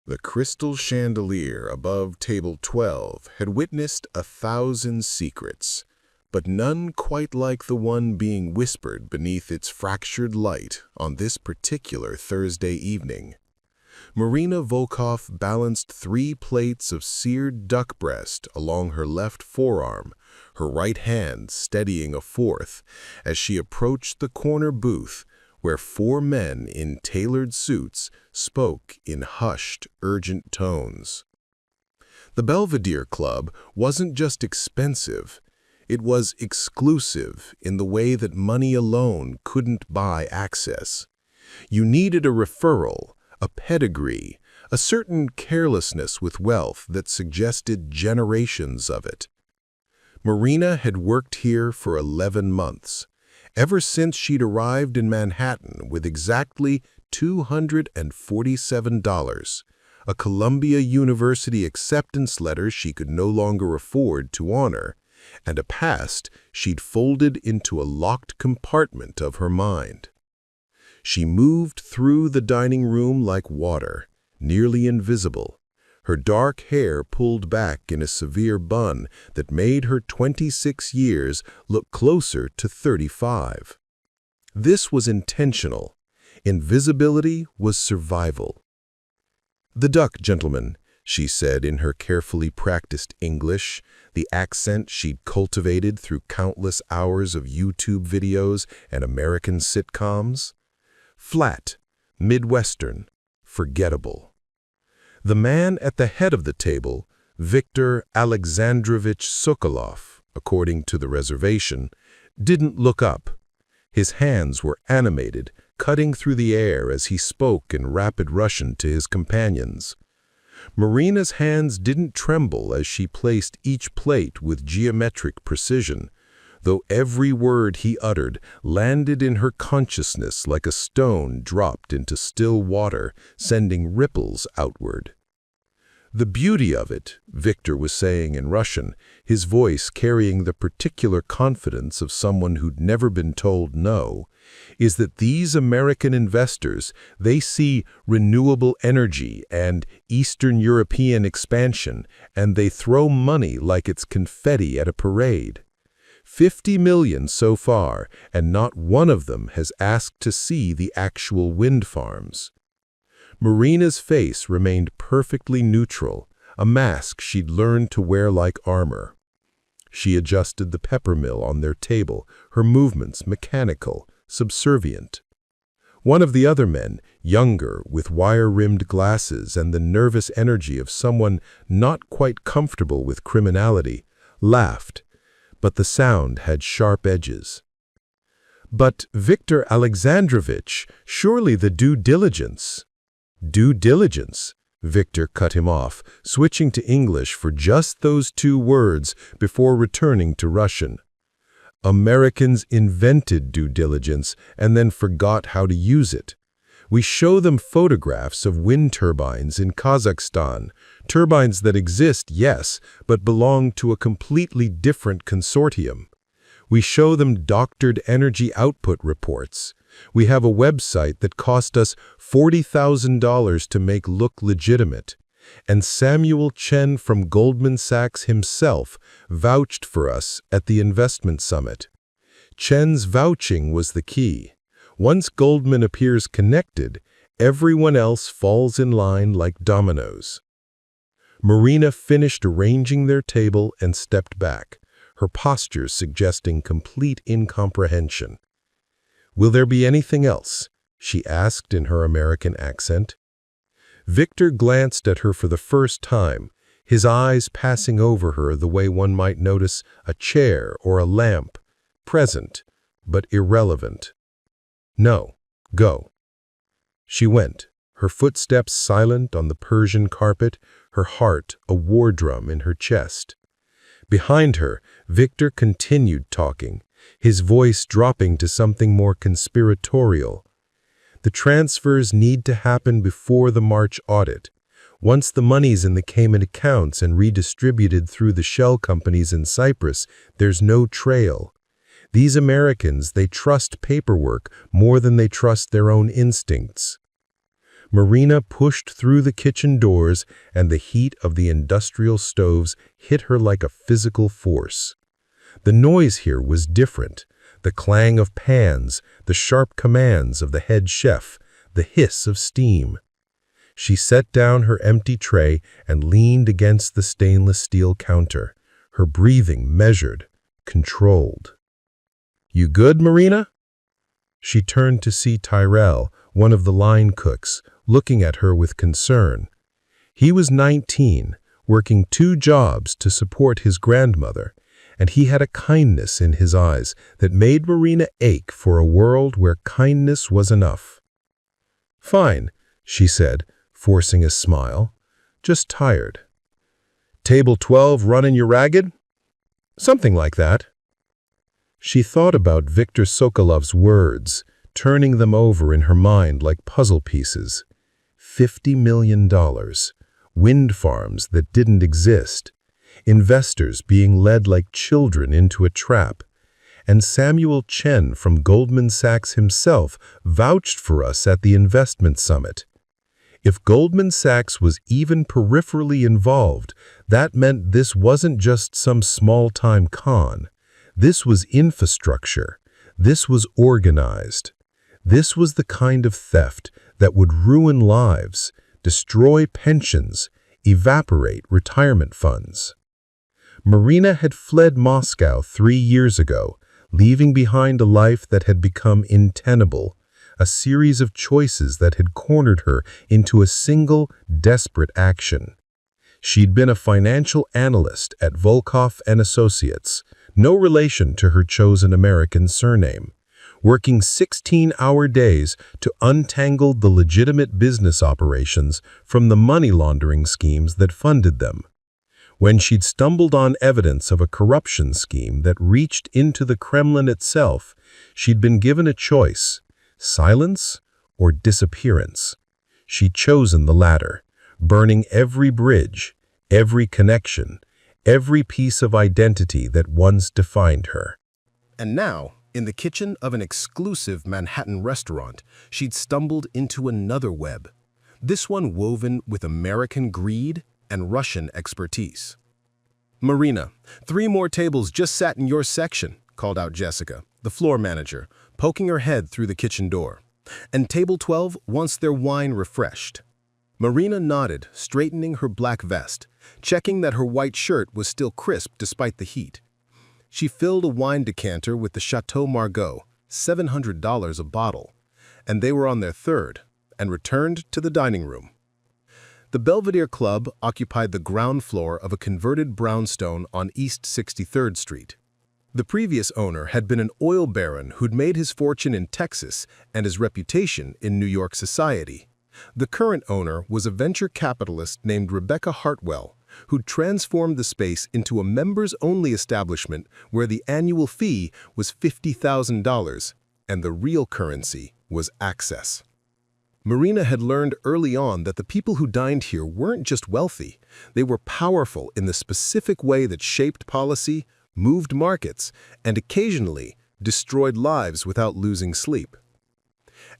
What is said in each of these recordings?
The crystal chandelier above table 12 had witnessed 1,000 secrets, but none quite like the one being whispered beneath its fractured light on this particular Thursday evening. Marina Volkov balanced 3 plates of seared duck breast along her left forearm, her right hand steadying a 4th as she approached the corner booth where 4 men in tailored suits spoke in hushed, urgent tones. The Belvedere Club wasn't just expensive, it was exclusive in the way that money alone couldn't buy access. You needed a referral, a pedigree, a certain carelessness with wealth that suggested generations of it. Marina had worked here for 11 months, ever since she'd arrived in Manhattan with exactly $247, a Columbia University acceptance letter she could no longer afford to honor, and a past she'd folded into a locked compartment of her mind. She moved through the dining room like water, nearly invisible, her dark hair pulled back in a severe bun that made her 26 years look closer to 35. This was intentional. Invisibility was survival. "The duck, gentlemen," she said in her carefully practiced English, the accent she'd cultivated through countless hours of YouTube videos and American sitcoms. Flat, Midwestern, forgettable. The man at the head of the table, Viktor Alexandrovich Sokolov, according to the reservation, didn't look up. His hands were animated, cutting through the air as he spoke in rapid Russian to his companions. Marina's hands didn't tremble as she placed each plate with geometric precision, though every word he uttered landed in her consciousness like a stone dropped into still water, sending ripples outward. "The beauty of it," Viktor was saying in Russian, his voice carrying the particular confidence of someone who'd never been told no, is that these American investors, they see renewable energy and Eastern European expansion, and they throw money like it's confetti at a parade. 50 million so far, and not one of them has asked to see the actual wind farms. Marina's face remained perfectly neutral, a mask she'd learned to wear like armor. She adjusted the pepper mill on their table, her movements mechanical, subservient. One of the other men, younger, with wire-rimmed glasses and the nervous energy of someone not quite comfortable with criminality, laughed, but the sound had sharp edges. "But Viktor Alexandrovich, surely the due diligence." "Due diligence," Viktor cut him off, switching to English for just those 2 words before returning to Russian. "Americans invented due diligence and then forgot how to use it. We show them photographs of wind turbines in Kazakhstan, turbines that exist, yes, but belong to a completely different consortium. We show them doctored energy output reports. We have a website that cost us $40,000 to make look legitimate. And Samuel Chen from Goldman Sachs himself vouched for us at the investment summit. Chen's vouching was the key. Once Goldman appears connected, everyone else falls in line like dominoes." Marina finished arranging their table and stepped back, her posture suggesting complete incomprehension. "Will there be anything else?" she asked in her American accent. Viktor glanced at her for the first time, his eyes passing over her the way one might notice a chair or a lamp, present, but irrelevant. "No, go." She went, her footsteps silent on the Persian carpet, her heart a war drum in her chest. Behind her, Viktor continued talking, his voice dropping to something more conspiratorial. "The transfers need to happen before the March audit. Once the money's in the Cayman accounts and redistributed through the shell companies in Cyprus, there's no trail. These Americans, they trust paperwork more than they trust their own instincts." Marina pushed through the kitchen doors, and the heat of the industrial stoves hit her like a physical force. The noise here was different. The clang of pans, the sharp commands of the head chef, the hiss of steam. She set down her empty tray and leaned against the stainless steel counter, her breathing measured, controlled. "You good, Marina?" She turned to see Tyrell, one of the line cooks, looking at her with concern. He was 19, working 2 jobs to support his grandmother, and he had a kindness in his eyes that made Marina ache for a world where kindness was enough. "Fine," she said, forcing a smile. "Just tired." "Table 12 running you ragged?" "Something like that." She thought about Viktor Sokolov's words, turning them over in her mind like puzzle pieces. $50 million, wind farms that didn't exist, investors being led like children into a trap, and Samuel Chen from Goldman Sachs himself vouched for us at the investment summit. If Goldman Sachs was even peripherally involved, that meant this wasn't just some small-time con. This was infrastructure. This was organized. This was the kind of theft that would ruin lives, destroy pensions, evaporate retirement funds. Marina had fled Moscow 3 years ago, leaving behind a life that had become untenable, a series of choices that had cornered her into a single, desperate action. She'd been a financial analyst at Volkov and Associates, no relation to her chosen American surname, working 16-hour days to untangle the legitimate business operations from the money laundering schemes that funded them. When she'd stumbled on evidence of a corruption scheme that reached into the Kremlin itself, she'd been given a choice: silence or disappearance. She'd chosen the latter, burning every bridge, every connection, every piece of identity that once defined her. And now, in the kitchen of an exclusive Manhattan restaurant, she'd stumbled into another web, this one woven with American greed and Russian expertise. "Marina, 3 more tables just sat in your section," called out Jessica, the floor manager, poking her head through the kitchen door. "And table 12 wants their wine refreshed." Marina nodded, straightening her black vest, checking that her white shirt was still crisp despite the heat. She filled a wine decanter with the Chateau Margaux, $700 a bottle, and they were on their 3rd, and returned to the dining room. The Belvedere Club occupied the ground floor of a converted brownstone on East 63rd Street. The previous owner had been an oil baron who'd made his fortune in Texas and his reputation in New York society. The current owner was a venture capitalist named Rebecca Hartwell, who'd transformed the space into a members-only establishment where the annual fee was $50,000 and the real currency was access. Marina had learned early on that the people who dined here weren't just wealthy, they were powerful in the specific way that shaped policy, moved markets, and occasionally destroyed lives without losing sleep.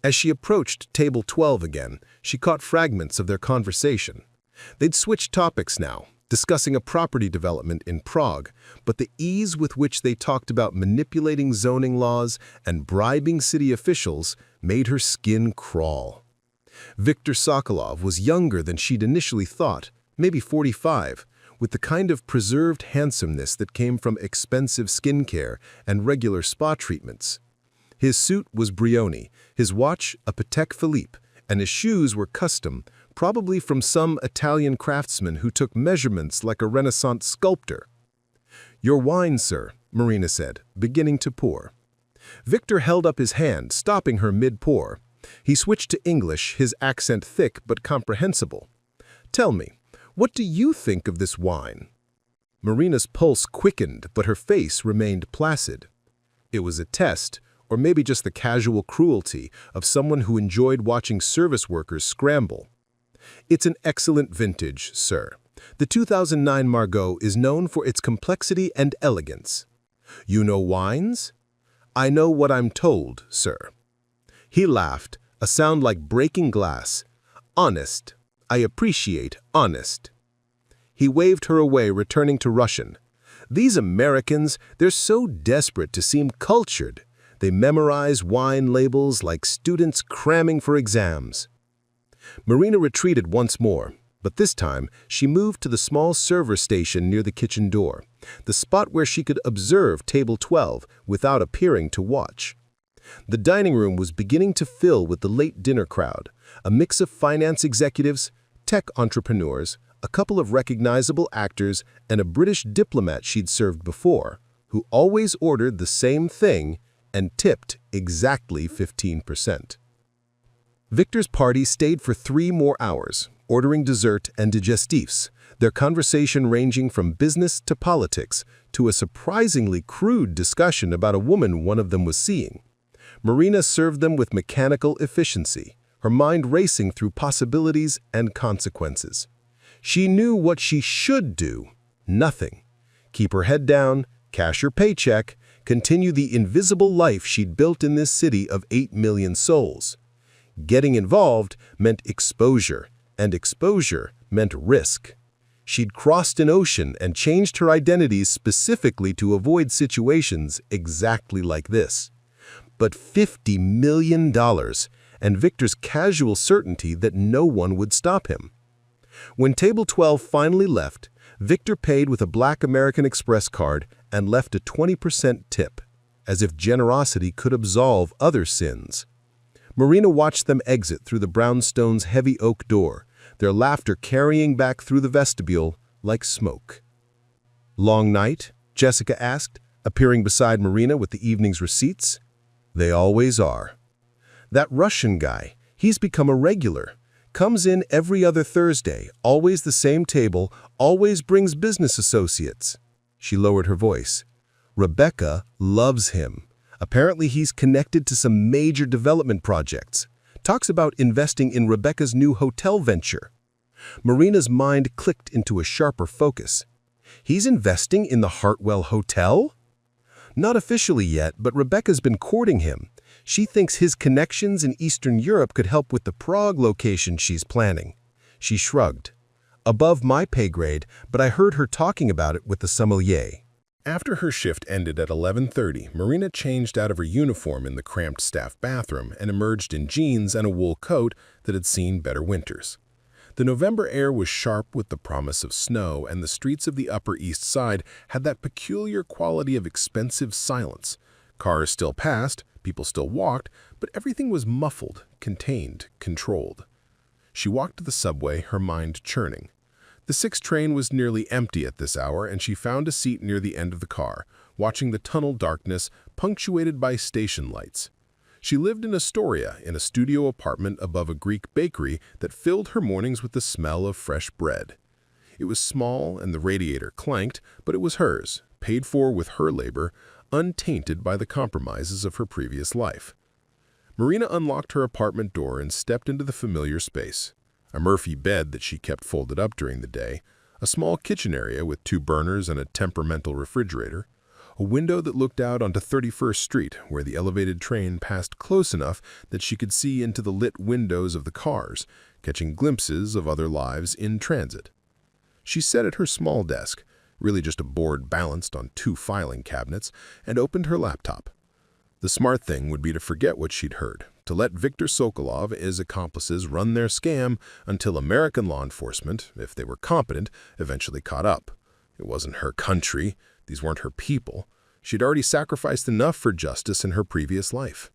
As she approached table 12 again, she caught fragments of their conversation. They'd switched topics now, discussing a property development in Prague, but the ease with which they talked about manipulating zoning laws and bribing city officials made her skin crawl. Viktor Sokolov was younger than she'd initially thought, maybe 45, with the kind of preserved handsomeness that came from expensive skincare and regular spa treatments. His suit was Brioni, his watch a Patek Philippe, and his shoes were custom, probably from some Italian craftsman who took measurements like a Renaissance sculptor. "Your wine, sir," Marina said, beginning to pour. Viktor held up his hand, stopping her mid-pour. He switched to English, his accent thick but comprehensible. "Tell me, what do you think of this wine?" Marina's pulse quickened, but her face remained placid. It was a test, or maybe just the casual cruelty of someone who enjoyed watching service workers scramble. "It's an excellent vintage, sir. The 2009 Margaux is known for its complexity and elegance." "You know wines?" "I know what I'm told, sir." He laughed, a sound like breaking glass. Honest. I appreciate honest." He waved her away, returning to Russian. "These Americans, they're so desperate to seem cultured. They memorize wine labels like students cramming for exams." Marina retreated once more, but this time she moved to the small server station near the kitchen door, the spot where she could observe table 12 without appearing to watch. The dining room was beginning to fill with the late dinner crowd, a mix of finance executives, tech entrepreneurs, a couple of recognizable actors, and a British diplomat she'd served before, who always ordered the same thing and tipped exactly 15%. Viktor's party stayed for 3 more hours, ordering dessert and digestifs, their conversation ranging from business to politics to a surprisingly crude discussion about a woman one of them was seeing. Marina served them with mechanical efficiency, her mind racing through possibilities and consequences. She knew what she should do: nothing. Keep her head down, cash her paycheck, continue the invisible life she'd built in this city of 8 million souls. Getting involved meant exposure, and exposure meant risk. She'd crossed an ocean and changed her identities specifically to avoid situations exactly like this. But $50 million, and Viktor's casual certainty that no one would stop him. When table 12 finally left, Viktor paid with a Black American Express card and left a 20% tip, as if generosity could absolve other sins. Marina watched them exit through the brownstone's heavy oak door, their laughter carrying back through the vestibule like smoke. "Long night?" Jessica asked, appearing beside Marina with the evening's receipts. "They always are." "That Russian guy, he's become a regular. Comes in every other Thursday, always the same table, always brings business associates." She lowered her voice. "Rebecca loves him. Apparently he's connected to some major development projects. Talks about investing in Rebecca's new hotel venture." Marina's mind clicked into a sharper focus. "He's investing in the Hartwell Hotel?" "Not officially yet, but Rebecca's been courting him. She thinks his connections in Eastern Europe could help with the Prague location she's planning." She shrugged. "Above my pay grade, but I heard her talking about it with the sommelier." After her shift ended at 11:30, Marina changed out of her uniform in the cramped staff bathroom and emerged in jeans and a wool coat that had seen better winters. The November air was sharp with the promise of snow, and the streets of the Upper East Side had that peculiar quality of expensive silence. Cars still passed, people still walked, but everything was muffled, contained, controlled. She walked to the subway, her mind churning. The 6 train was nearly empty at this hour, and she found a seat near the end of the car, watching the tunnel darkness punctuated by station lights. She lived in Astoria, in a studio apartment above a Greek bakery that filled her mornings with the smell of fresh bread. It was small and the radiator clanked, but it was hers, paid for with her labor, untainted by the compromises of her previous life. Marina unlocked her apartment door and stepped into the familiar space. A Murphy bed that she kept folded up during the day, a small kitchen area with 2 burners and a temperamental refrigerator, a window that looked out onto 31st Street, where the elevated train passed close enough that she could see into the lit windows of the cars, catching glimpses of other lives in transit. She sat at her small desk, really just a board balanced on 2 filing cabinets, and opened her laptop. The smart thing would be to forget what she'd heard, to let Viktor Sokolov and his accomplices run their scam until American law enforcement, if they were competent, eventually caught up. It wasn't her country. These weren't her people. She'd already sacrificed enough for justice in her previous life.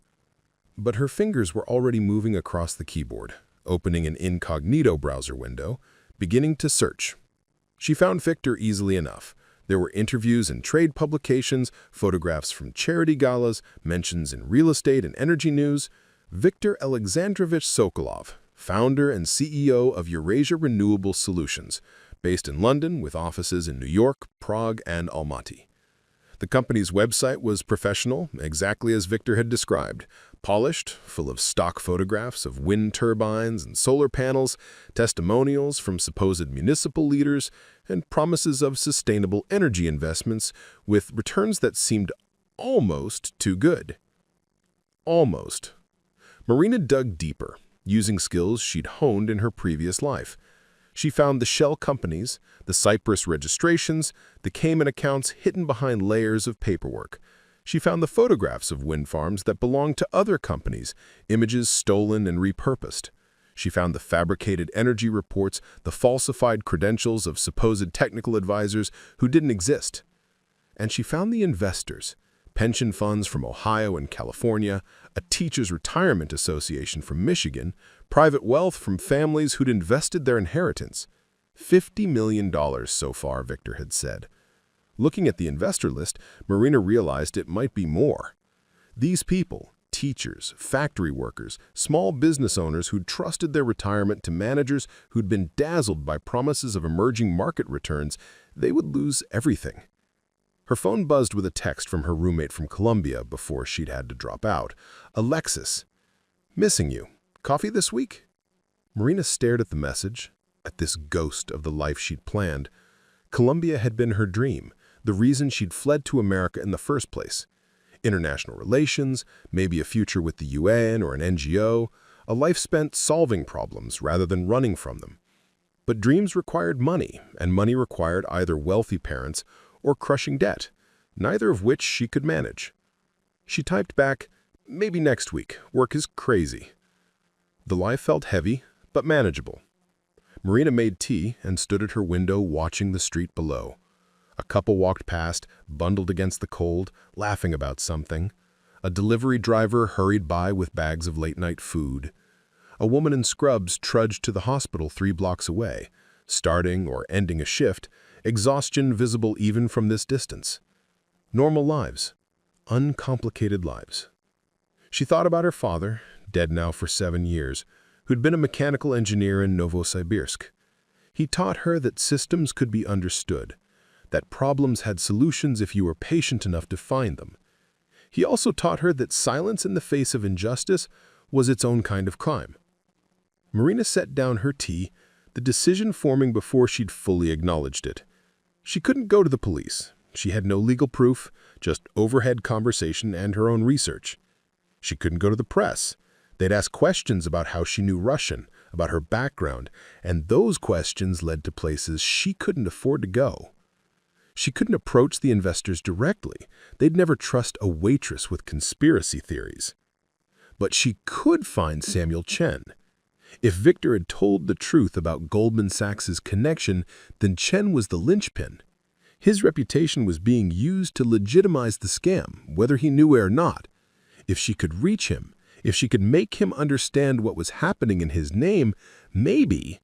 But her fingers were already moving across the keyboard, opening an incognito browser window, beginning to search. She found Viktor easily enough. There were interviews in trade publications, photographs from charity galas, mentions in real estate and energy news. Viktor Alexandrovich Sokolov, founder and CEO of Eurasia Renewable Solutions, based in London with offices in New York, Prague, and Almaty. The company's website was professional, exactly as Viktor had described, polished, full of stock photographs of wind turbines and solar panels, testimonials from supposed municipal leaders, and promises of sustainable energy investments with returns that seemed almost too good. Almost. Marina dug deeper. using skills she'd honed in her previous life. She found the shell companies, the Cyprus registrations, the Cayman accounts hidden behind layers of paperwork. She found the photographs of wind farms that belonged to other companies, images stolen and repurposed. She found the fabricated energy reports, the falsified credentials of supposed technical advisors who didn't exist. And she found the investors, pension funds from Ohio and California, a teachers' retirement association from Michigan, private wealth from families who'd invested their inheritance. $50 million so far, Viktor had said. Looking at the investor list, Marina realized it might be more. These people, teachers, factory workers, small business owners who'd trusted their retirement to managers who'd been dazzled by promises of emerging market returns, they would lose everything. Her phone buzzed with a text from her roommate from Colombia before she'd had to drop out. Alexis, missing you. Coffee this week? Marina stared at the message, at this ghost of the life she'd planned. Colombia had been her dream, the reason she'd fled to America in the first place. International relations, maybe a future with the UN or an NGO, a life spent solving problems rather than running from them. But dreams required money, and money required either wealthy parents or crushing debt, neither of which she could manage. She typed back, "Maybe next week. Work is crazy." The life felt heavy, but manageable. Marina made tea and stood at her window watching the street below. A couple walked past, bundled against the cold, laughing about something. A delivery driver hurried by with bags of late-night food. A woman in scrubs trudged to the hospital 3 blocks away, starting or ending a shift, exhaustion visible even from this distance. Normal lives. Uncomplicated lives. She thought about her father, dead now for 7 years, who'd been a mechanical engineer in Novosibirsk. He taught her that systems could be understood, that problems had solutions if you were patient enough to find them. He also taught her that silence in the face of injustice was its own kind of crime. Marina set down her tea, the decision forming before she'd fully acknowledged it. She couldn't go to the police. She had no legal proof, just overhead conversation and her own research. She couldn't go to the press. They'd ask questions about how she knew Russian, about her background, and those questions led to places she couldn't afford to go. She couldn't approach the investors directly. They'd never trust a waitress with conspiracy theories. But she could find Samuel Chen. If Viktor had told the truth about Goldman Sachs's connection, then Chen was the linchpin. His reputation was being used to legitimize the scam, whether he knew it or not. If she could reach him, if she could make him understand what was happening in his name, maybe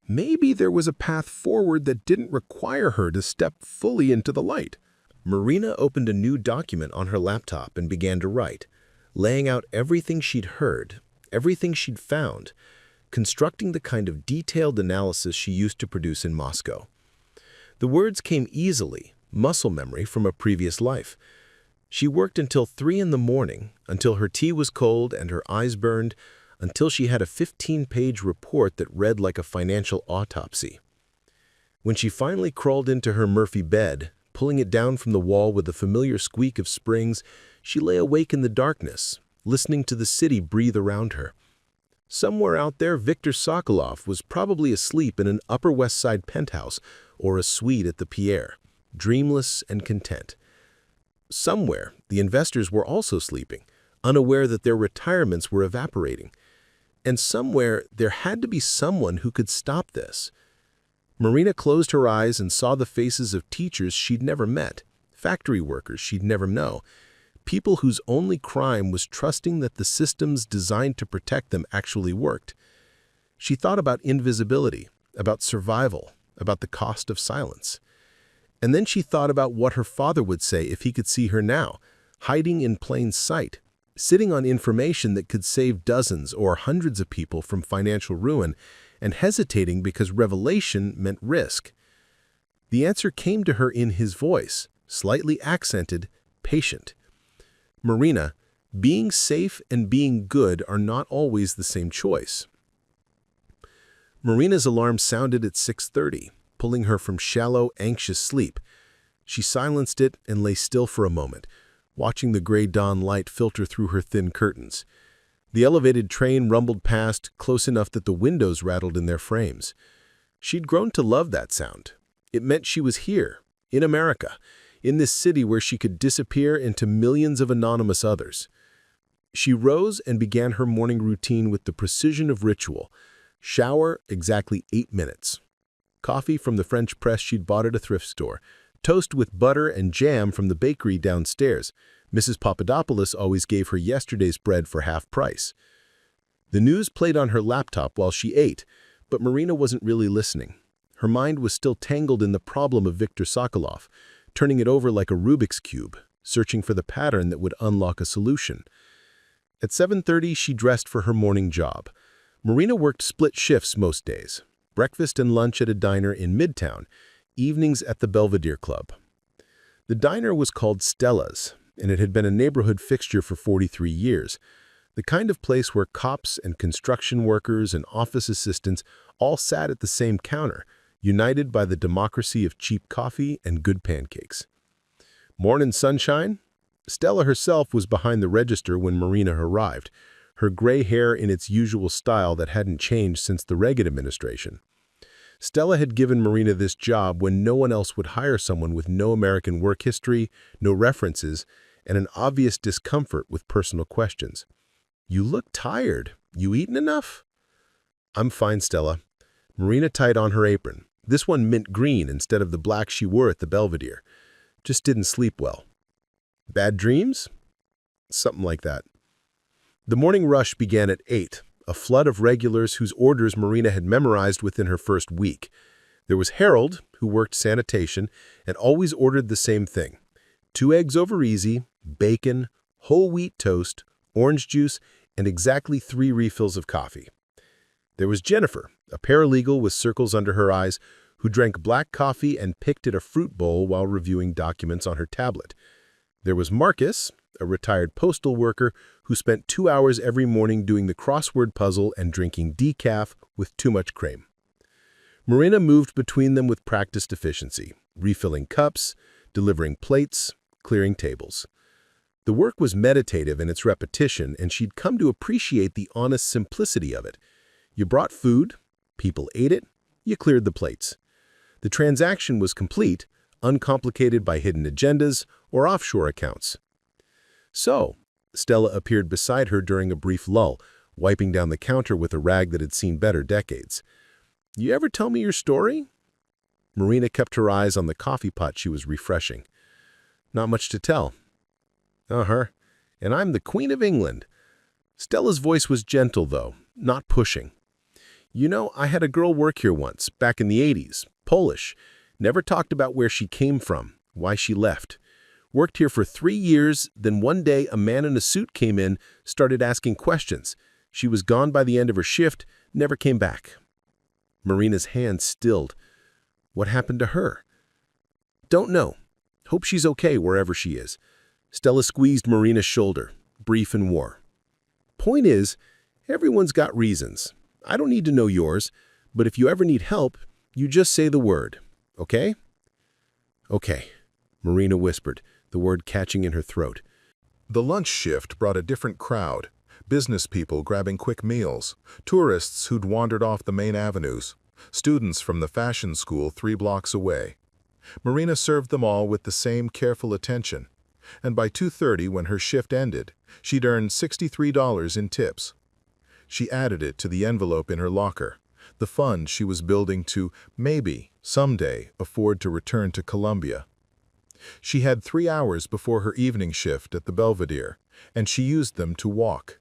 there was a path forward that didn't require her to step fully into the light. Marina opened a new document on her laptop and began to write, laying out everything she'd heard, everything she'd found, constructing the kind of detailed analysis she used to produce in Moscow. The words came easily, muscle memory from a previous life. She worked until 3 in the morning, until her tea was cold and her eyes burned, until she had a 15-page report that read like a financial autopsy. When she finally crawled into her Murphy bed, pulling it down from the wall with the familiar squeak of springs, she lay awake in the darkness, listening to the city breathe around her. Somewhere out there, Viktor Sokolov was probably asleep in an Upper West Side penthouse or a suite at the Pierre, dreamless and content. Somewhere, the investors were also sleeping, unaware that their retirements were evaporating. And somewhere, there had to be someone who could stop this. Marina closed her eyes and saw the faces of teachers she'd never met, factory workers she'd never known, people whose only crime was trusting that the systems designed to protect them actually worked. She thought about invisibility, about survival, about the cost of silence. And then she thought about what her father would say if he could see her now, hiding in plain sight, sitting on information that could save dozens or hundreds of people from financial ruin, and hesitating because revelation meant risk. The answer came to her in his voice, slightly accented, patient. Marina, being safe and being good are not always the same choice. Marina's alarm sounded at 6:30, pulling her from shallow, anxious sleep. She silenced it and lay still for a moment, watching the gray dawn light filter through her thin curtains. The elevated train rumbled past, close enough that the windows rattled in their frames. She'd grown to love that sound. It meant she was here, in America, in this city where she could disappear into millions of anonymous others. She rose and began her morning routine with the precision of ritual. Shower, exactly 8 minutes. Coffee from the French press she'd bought at a thrift store. Toast with butter and jam from the bakery downstairs. Mrs. Papadopoulos always gave her yesterday's bread for half price. The news played on her laptop while she ate, but Marina wasn't really listening. Her mind was still tangled in the problem of Viktor Sokolov, turning it over like a Rubik's Cube, searching for the pattern that would unlock a solution. At 7:30, she dressed for her morning job. Marina worked split shifts most days, breakfast and lunch at a diner in Midtown, evenings at the Belvedere Club. The diner was called Stella's, and it had been a neighborhood fixture for 43 years, the kind of place where cops and construction workers and office assistants all sat at the same counter, united by the democracy of cheap coffee and good pancakes. Morning sunshine? Stella herself was behind the register when Marina arrived, her gray hair in its usual style that hadn't changed since the Reagan administration. Stella had given Marina this job when no one else would hire someone with no American work history, no references, and an obvious discomfort with personal questions. "You look tired. You eaten enough?" "I'm fine, Stella." Marina tied on her apron, this one mint green instead of the black she wore at the Belvedere. "Just didn't sleep well." "Bad dreams?" "Something like that." The morning rush began at 8, a flood of regulars whose orders Marina had memorized within her first week. There was Harold, who worked sanitation and always ordered the same thing: 2 eggs over easy, bacon, whole wheat toast, orange juice, and exactly 3 refills of coffee. There was Jennifer, a paralegal with circles under her eyes, who drank black coffee and picked at a fruit bowl while reviewing documents on her tablet. There was Marcus, a retired postal worker who spent 2 hours every morning doing the crossword puzzle and drinking decaf with too much cream. Marina moved between them with practiced efficiency, refilling cups, delivering plates, clearing tables. The work was meditative in its repetition, and she'd come to appreciate the honest simplicity of it. You brought food, people ate it, you cleared the plates. The transaction was complete, uncomplicated by hidden agendas or offshore accounts. "So," Stella appeared beside her during a brief lull, wiping down the counter with a rag that had seen better decades. "You ever tell me your story?" Marina kept her eyes on the coffee pot she was refreshing. "Not much to tell." And I'm the Queen of England." Stella's voice was gentle, though, not pushing. "You know, I had a girl work here once, back in the 80s, Polish. Never talked about where she came from, why she left. Worked here for 3 years, then one day a man in a suit came in, started asking questions. She was gone by the end of her shift, never came back." Marina's hand stilled. "What happened to her?" "Don't know. Hope she's okay wherever she is." Stella squeezed Marina's shoulder, brief and war. "Point is, everyone's got reasons. I don't need to know yours, but if you ever need help, you just say the word, okay?" "Okay," Marina whispered, the word catching in her throat. The lunch shift brought a different crowd: business people grabbing quick meals, tourists who'd wandered off the main avenues, students from the fashion school 3 blocks away. Marina served them all with the same careful attention, and by 2:30, when her shift ended, she'd earned $63 in tips. She added it to the envelope in her locker, the fund she was building to, maybe, someday, afford to return to Colombia. She had 3 hours before her evening shift at the Belvedere, and she used them to walk.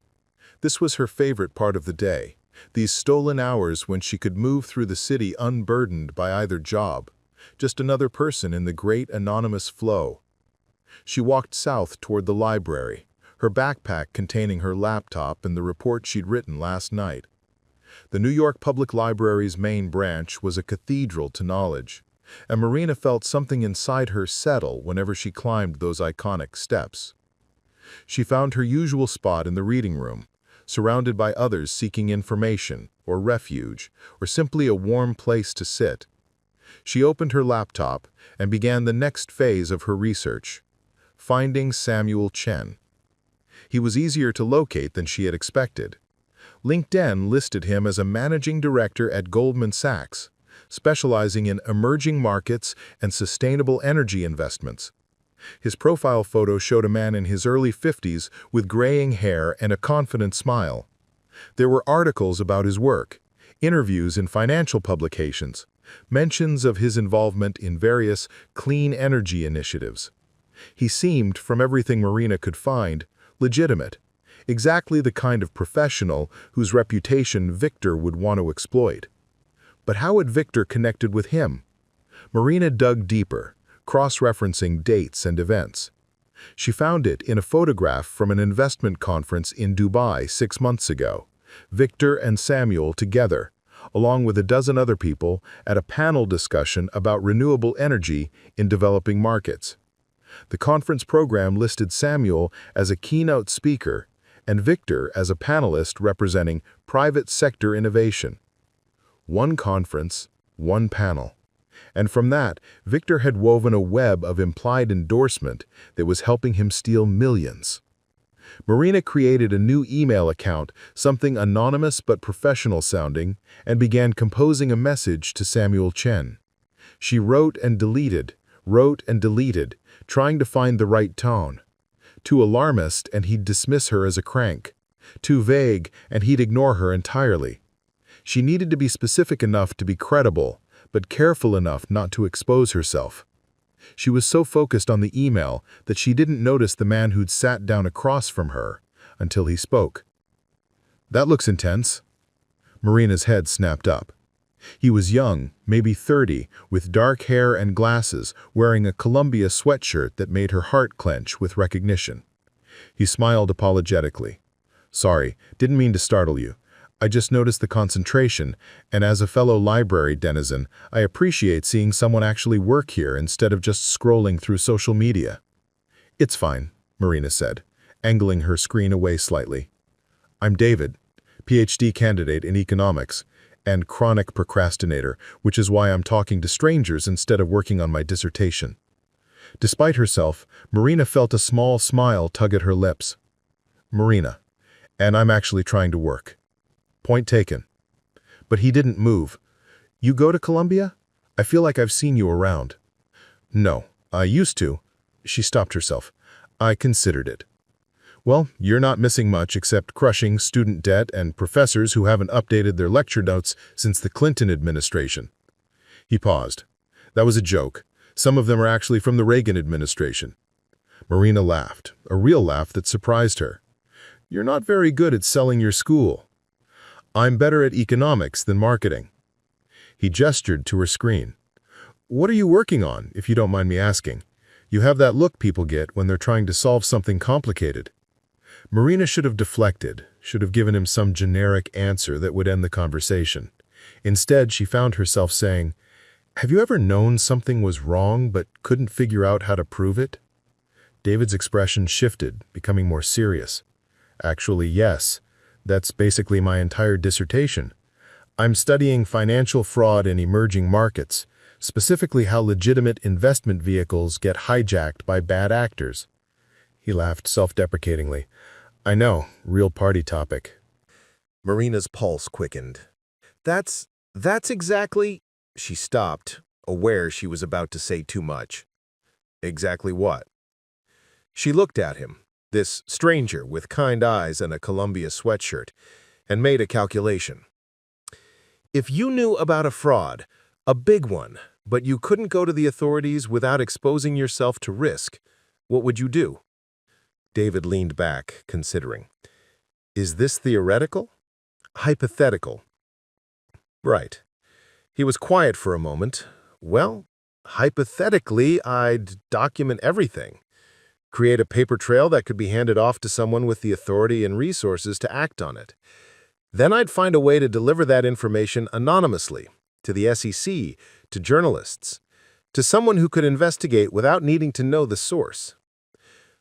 This was her favorite part of the day, these stolen hours when she could move through the city unburdened by either job, just another person in the great anonymous flow. She walked south toward the library, her backpack containing her laptop and the report she'd written last night. The New York Public Library's main branch was a cathedral to knowledge, and Marina felt something inside her settle whenever she climbed those iconic steps. She found her usual spot in the reading room, surrounded by others seeking information, or refuge, or simply a warm place to sit. She opened her laptop and began the next phase of her research: finding Samuel Chen. He was easier to locate than she had expected. LinkedIn listed him as a managing director at Goldman Sachs, specializing in emerging markets and sustainable energy investments. His profile photo showed a man in his early 50s with graying hair and a confident smile. There were articles about his work, interviews in financial publications, mentions of his involvement in various clean energy initiatives. He seemed, from everything Marina could find, legitimate, exactly the kind of professional whose reputation Viktor would want to exploit. But how had Viktor connected with him? Marina dug deeper, cross-referencing dates and events. She found it in a photograph from an investment conference in Dubai 6 months ago. Viktor and Samuel together, along with a dozen other people, at a panel discussion about renewable energy in developing markets. The conference program listed Samuel as a keynote speaker and Viktor as a panelist representing private sector innovation. One conference, one panel. And from that, Viktor had woven a web of implied endorsement that was helping him steal millions. Marina created a new email account, something anonymous but professional sounding, and began composing a message to Samuel Chen. She wrote and deleted, trying to find the right tone. Too alarmist, and he'd dismiss her as a crank. Too vague, and he'd ignore her entirely. She needed to be specific enough to be credible, but careful enough not to expose herself. She was so focused on the email that she didn't notice the man who'd sat down across from her until he spoke. "That looks intense." Marina's head snapped up. He was young, maybe 30, with dark hair and glasses, wearing a Columbia sweatshirt that made her heart clench with recognition. He smiled apologetically. "Sorry, didn't mean to startle you. I just noticed the concentration, and as a fellow library denizen, I appreciate seeing someone actually work here instead of just scrolling through social media." "It's fine," Marina said, angling her screen away slightly. "I'm David, PhD candidate in economics, and chronic procrastinator, which is why I'm talking to strangers instead of working on my dissertation." Despite herself, Marina felt a small smile tug at her lips. "Marina, and I'm actually trying to work." "Point taken." But he didn't move. "You go to Columbia? I feel like I've seen you around." "No, I used to." She stopped herself. "I considered it." "Well, you're not missing much except crushing student debt and professors who haven't updated their lecture notes since the Clinton administration." He paused. "That was a joke. Some of them are actually from the Reagan administration." Marina laughed, a real laugh that surprised her. "You're not very good at selling your school." "I'm better at economics than marketing." He gestured to her screen. "What are you working on, if you don't mind me asking? You have that look people get when they're trying to solve something complicated." Marina should have deflected, should have given him some generic answer that would end the conversation. Instead, she found herself saying, "Have you ever known something was wrong but couldn't figure out how to prove it?" David's expression shifted, becoming more serious. "Actually, yes. That's basically my entire dissertation. I'm studying financial fraud in emerging markets, specifically how legitimate investment vehicles get hijacked by bad actors." He laughed self-deprecatingly. "I know, real party topic." Marina's pulse quickened. That's exactly... She stopped, aware she was about to say too much. "Exactly what?" She looked at him, this stranger with kind eyes and a Columbia sweatshirt, and made a calculation. "If you knew about a fraud, a big one, but you couldn't go to the authorities without exposing yourself to risk, what would you do?" David leaned back, considering. "Is this theoretical?" "Hypothetical." "Right." He was quiet for a moment. "Well, hypothetically, I'd document everything. Create a paper trail that could be handed off to someone with the authority and resources to act on it. Then I'd find a way to deliver that information anonymously, to the SEC, to journalists, to someone who could investigate without needing to know the source.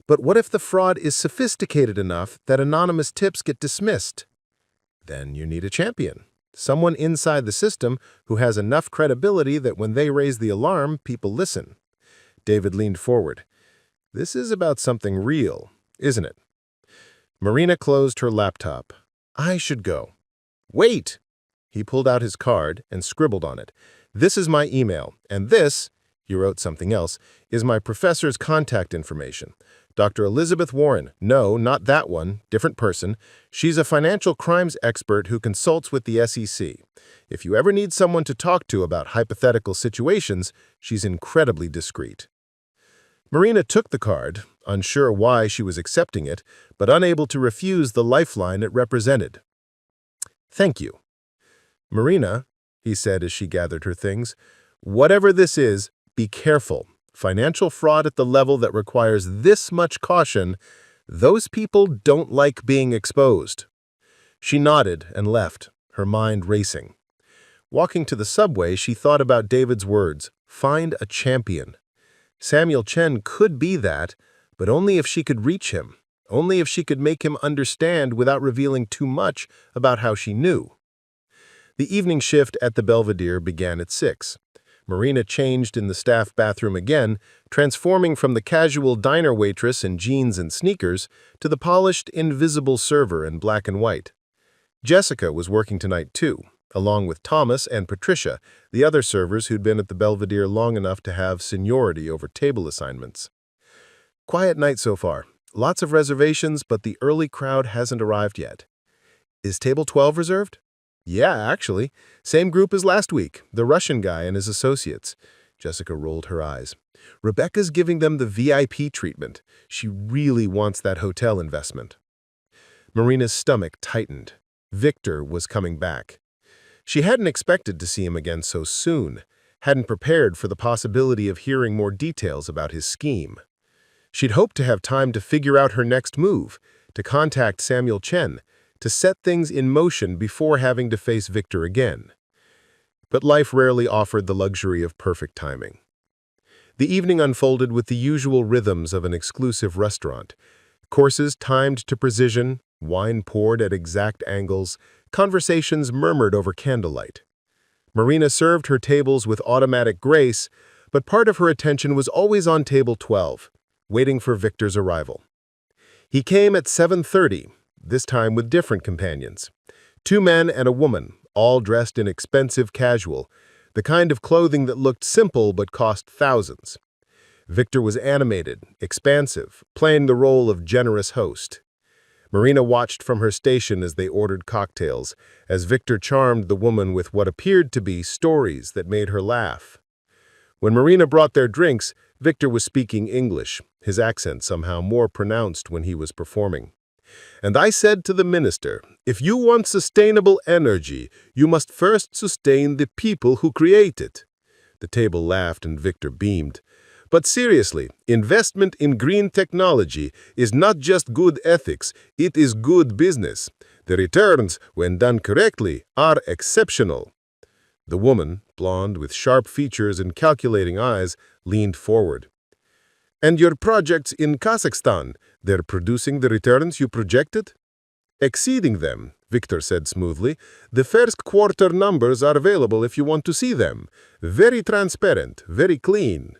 But what if the fraud is sophisticated enough that anonymous tips get dismissed? Then you need a champion, someone inside the system who has enough credibility that when they raise the alarm, people listen." David leaned forward. "This is about something real, isn't it?" Marina closed her laptop. I should go. Wait! He pulled out his card and scribbled on it. This is my email, and this, he wrote something else, is my professor's contact information. Dr. Elizabeth Warren. No, not that one. Different person. She's a financial crimes expert who consults with the SEC. If you ever need someone to talk to about hypothetical situations, she's incredibly discreet. Marina took the card, unsure why she was accepting it, but unable to refuse the lifeline it represented. Thank you. Marina, he said as she gathered her things, whatever this is, be careful. Financial fraud at the level that requires this much caution, those people don't like being exposed. She nodded and left, her mind racing. Walking to the subway, she thought about David's words, find a champion. Samuel Chen could be that, but only if she could reach him, only if she could make him understand without revealing too much about how she knew. The evening shift at the Belvedere began at 6. Marina changed in the staff bathroom again, transforming from the casual diner waitress in jeans and sneakers to the polished, invisible server in black and white. Jessica was working tonight too, along with Thomas and Patricia, the other servers who'd been at the Belvedere long enough to have seniority over table assignments. Quiet night so far. Lots of reservations, but the early crowd hasn't arrived yet. Is table 12 reserved? Yeah, actually. Same group as last week, the Russian guy and his associates. Jessica rolled her eyes. Rebecca's giving them the VIP treatment. She really wants that hotel investment. Marina's stomach tightened. Viktor was coming back. She hadn't expected to see him again so soon, hadn't prepared for the possibility of hearing more details about his scheme. She'd hoped to have time to figure out her next move, to contact Samuel Chen, to set things in motion before having to face Viktor again. But life rarely offered the luxury of perfect timing. The evening unfolded with the usual rhythms of an exclusive restaurant. Courses timed to precision, wine poured at exact angles, conversations murmured over candlelight. Marina served her tables with automatic grace, but part of her attention was always on table 12, waiting for Viktor's arrival. He came at 7:30, this time with different companions. 2 men and a woman, all dressed in expensive casual, the kind of clothing that looked simple but cost thousands. Viktor was animated, expansive, playing the role of generous host. Marina watched from her station as they ordered cocktails, as Viktor charmed the woman with what appeared to be stories that made her laugh. When Marina brought their drinks, Viktor was speaking English, his accent somehow more pronounced when he was performing. And I said to the minister, if you want sustainable energy, you must first sustain the people who create it. The table laughed and Viktor beamed. But seriously, investment in green technology is not just good ethics, it is good business. The returns, when done correctly, are exceptional. The woman, blonde with sharp features and calculating eyes, leaned forward. And your projects in Kazakhstan, they're producing the returns you projected? Exceeding them, Viktor said smoothly. The first quarter numbers are available if you want to see them. Very transparent, very clean.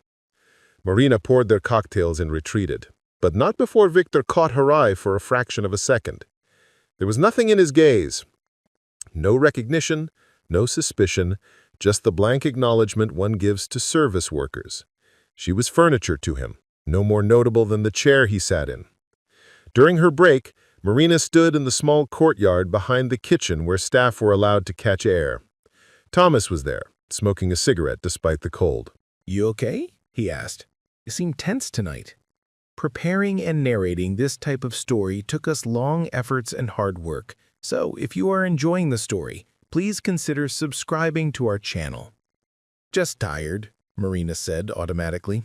Marina poured their cocktails and retreated, but not before Viktor caught her eye for a fraction of a second. There was nothing in his gaze. No recognition, no suspicion, just the blank acknowledgement one gives to service workers. She was furniture to him, no more notable than the chair he sat in. During her break, Marina stood in the small courtyard behind the kitchen where staff were allowed to catch air. Thomas was there, smoking a cigarette despite the cold. You okay? He asked. You seem tense tonight. Preparing and narrating this type of story took us long efforts and hard work, so if you are enjoying the story, please consider subscribing to our channel. Just tired, Marina said automatically.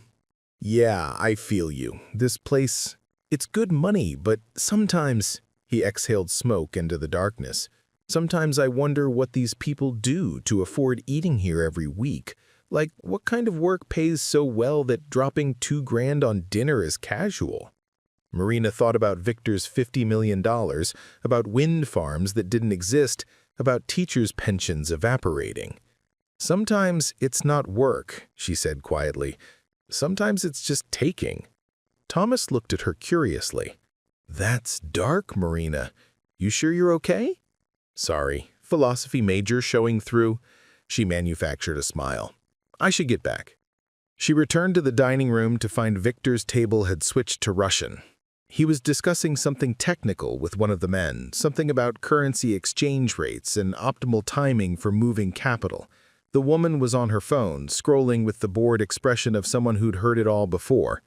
Yeah, I feel you. This place, it's good money, but sometimes, he exhaled smoke into the darkness, sometimes I wonder what these people do to afford eating here every week. Like, what kind of work pays so well that dropping $2 grand on dinner is casual? Marina thought about Viktor's $50 million, about wind farms that didn't exist, about teachers' pensions evaporating. Sometimes it's not work, she said quietly. Sometimes it's just taking. Thomas looked at her curiously. That's dark, Marina. You sure you're okay? Sorry, philosophy major showing through. She manufactured a smile. I should get back. She returned to the dining room to find Viktor's table had switched to Russian. He was discussing something technical with one of the men, something about currency exchange rates and optimal timing for moving capital. The woman was on her phone, scrolling with the bored expression of someone who'd heard it all before.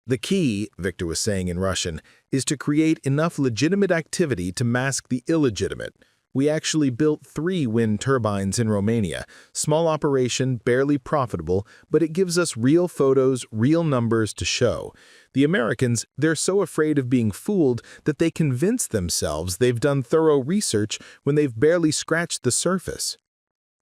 The key, Viktor was saying in Russian, is to create enough legitimate activity to mask the illegitimate. We actually built 3 wind turbines in Romania. Small operation, barely profitable, but it gives us real photos, real numbers to show. The Americans, they're so afraid of being fooled that they convince themselves they've done thorough research when they've barely scratched the surface.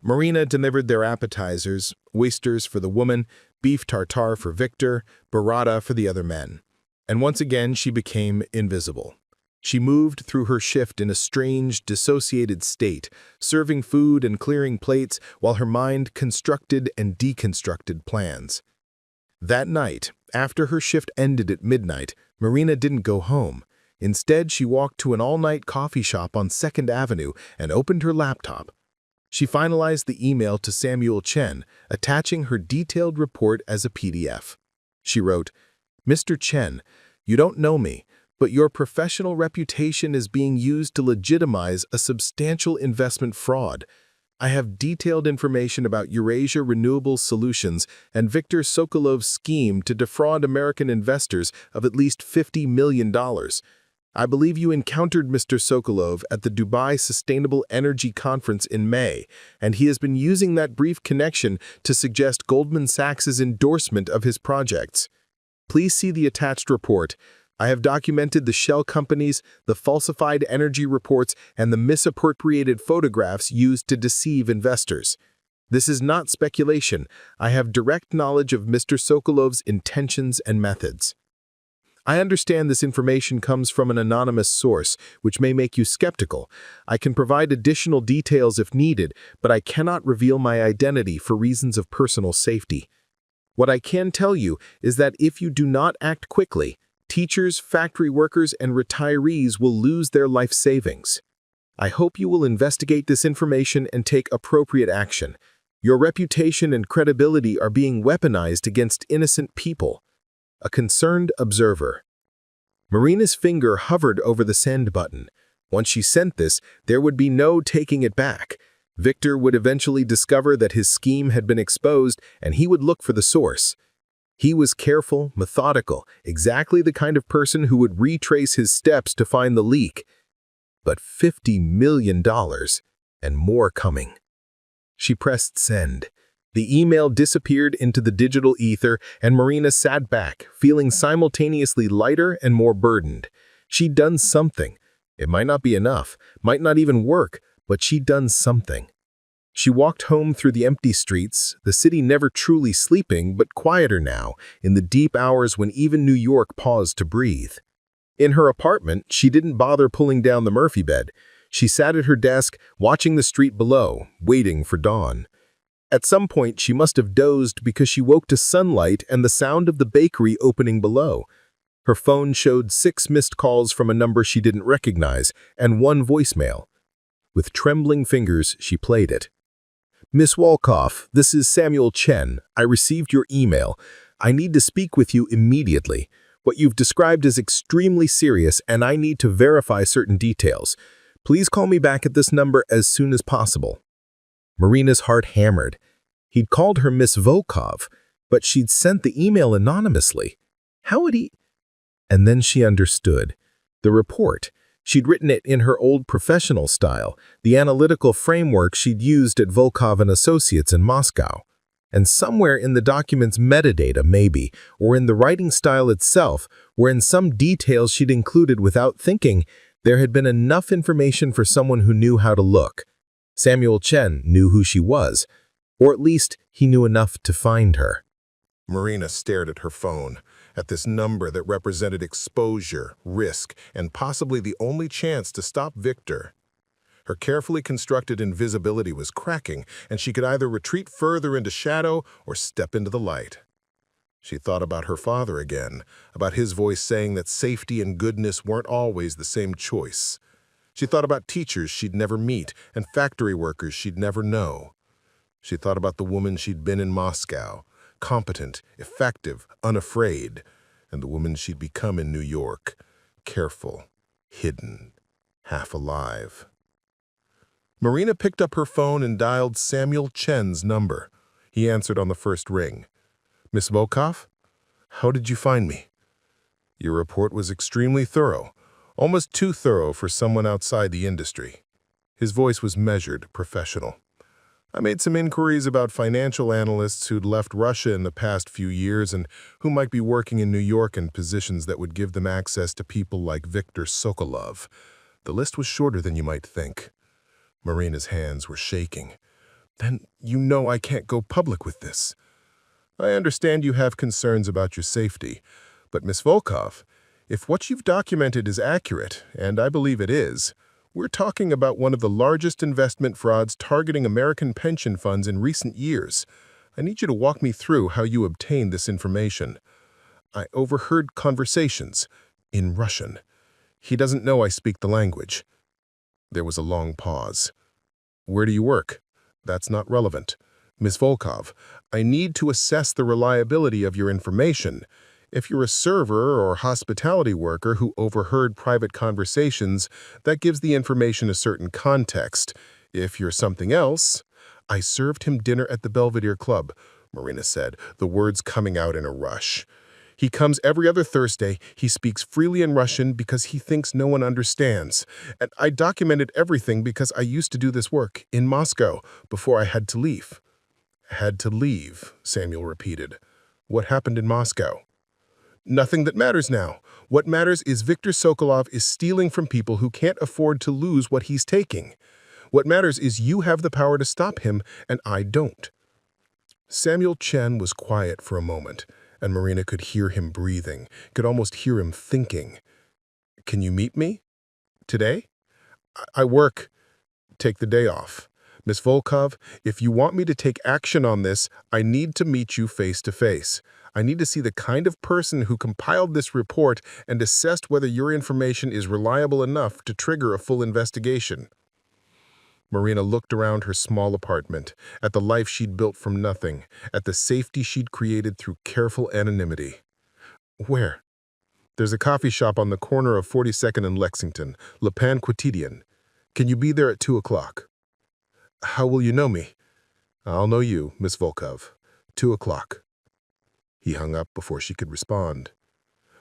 Marina delivered their appetizers, oysters for the woman, beef tartare for Viktor, burrata for the other men. And once again, she became invisible. She moved through her shift in a strange, dissociated state, serving food and clearing plates while her mind constructed and deconstructed plans. That night, after her shift ended at midnight, Marina didn't go home. Instead, she walked to an all-night coffee shop on 2nd Avenue and opened her laptop. She finalized the email to Samuel Chen, attaching her detailed report as a PDF. She wrote, "Mr. Chen, you don't know me, but your professional reputation is being used to legitimize a substantial investment fraud. I have detailed information about Eurasia Renewable Solutions and Viktor Sokolov's scheme to defraud American investors of at least $50 million. I believe you encountered Mr. Sokolov at the Dubai Sustainable Energy Conference in May, and he has been using that brief connection to suggest Goldman Sachs' endorsement of his projects. Please see the attached report. I have documented the shell companies, the falsified energy reports, and the misappropriated photographs used to deceive investors. This is not speculation. I have direct knowledge of Mr. Sokolov's intentions and methods. I understand this information comes from an anonymous source, which may make you skeptical. I can provide additional details if needed, but I cannot reveal my identity for reasons of personal safety. What I can tell you is that if you do not act quickly, teachers, factory workers, and retirees will lose their life savings. I hope you will investigate this information and take appropriate action. Your reputation and credibility are being weaponized against innocent people. A concerned observer." Marina's finger hovered over the send button. Once she sent this, there would be no taking it back. Viktor would eventually discover that his scheme had been exposed, and he would look for the source. He was careful, methodical, exactly the kind of person who would retrace his steps to find the leak. But $50 million, and more coming. She pressed send. The email disappeared into the digital ether, and Marina sat back, feeling simultaneously lighter and more burdened. She'd done something. It might not be enough, might not even work, but she'd done something. She walked home through the empty streets, the city never truly sleeping, but quieter now, in the deep hours when even New York paused to breathe. In her apartment, she didn't bother pulling down the Murphy bed. She sat at her desk, watching the street below, waiting for dawn. At some point, she must have dozed because she woke to sunlight and the sound of the bakery opening below. Her phone showed 6 missed calls from a number she didn't recognize and 1 voicemail. With trembling fingers, she played it. "Miss Volkov, this is Samuel Chen. I received your email. I need to speak with you immediately. What you've described is extremely serious, and I need to verify certain details. Please call me back at this number as soon as possible." Marina's heart hammered. He'd called her Miss Volkov, but she'd sent the email anonymously. How would he? And then she understood. The report. She'd written it in her old professional style, the analytical framework she'd used at Volkov & Associates in Moscow. And somewhere in the document's metadata, maybe, or in the writing style itself, or in some details she'd included without thinking, there had been enough information for someone who knew how to look. Samuel Chen knew who she was, or at least he knew enough to find her. Marina stared at her phone, at this number that represented exposure, risk, and possibly the only chance to stop Viktor. Her carefully constructed invisibility was cracking, and she could either retreat further into shadow or step into the light. She thought about her father again, about his voice saying that safety and goodness weren't always the same choice. She thought about teachers she'd never meet and factory workers she'd never know. She thought about the woman she'd been in Moscow, competent, effective, unafraid, and the woman she'd become in New York, careful, hidden, half alive. Marina picked up her phone and dialed Samuel Chen's number. He answered on the first ring. "Miss Volkov? How did you find me?" "Your report was extremely thorough, almost too thorough for someone outside the industry." His voice was measured, professional. "I made some inquiries about financial analysts who'd left Russia in the past few years and who might be working in New York in positions that would give them access to people like Viktor Sokolov. The list was shorter than you might think." Marina's hands were shaking. "Then you know I can't go public with this." "I understand you have concerns about your safety, but Miss Volkov, if what you've documented is accurate, and I believe it is, we're talking about one of the largest investment frauds targeting American pension funds in recent years. I need you to walk me through how you obtained this information." "I overheard conversations in Russian. He doesn't know I speak the language." There was a long pause. "Where do you work?" "That's not relevant. Miss Volkov, I need to assess the reliability of your information. If you're a server or hospitality worker who overheard private conversations, that gives the information a certain context. If you're something else—" "I served him dinner at the Belvedere Club," Marina said, the words coming out in a rush. "He comes every other Thursday. He speaks freely in Russian because he thinks no one understands. And I documented everything because I used to do this work in Moscow before I had to leave." "Had to leave," Samuel repeated. "What happened in Moscow?" "Nothing that matters now. What matters is Viktor Sokolov is stealing from people who can't afford to lose what he's taking. What matters is you have the power to stop him, and I don't." Samuel Chen was quiet for a moment, and Marina could hear him breathing, could almost hear him thinking. "Can you meet me? Today?" I work. Take the day off. Miss Volkov, if you want me to take action on this, I need to meet you face to face. I need to see the kind of person who compiled this report and assessed whether your information is reliable enough to trigger a full investigation." Marina looked around her small apartment, at the life she'd built from nothing, at the safety she'd created through careful anonymity. "Where?" "There's a coffee shop on the corner of 42nd and Lexington, Le Pain Quotidien. Can you be there at 2 o'clock? "How will you know me?" "I'll know you, Miss Volkov. 2 o'clock." He hung up before she could respond.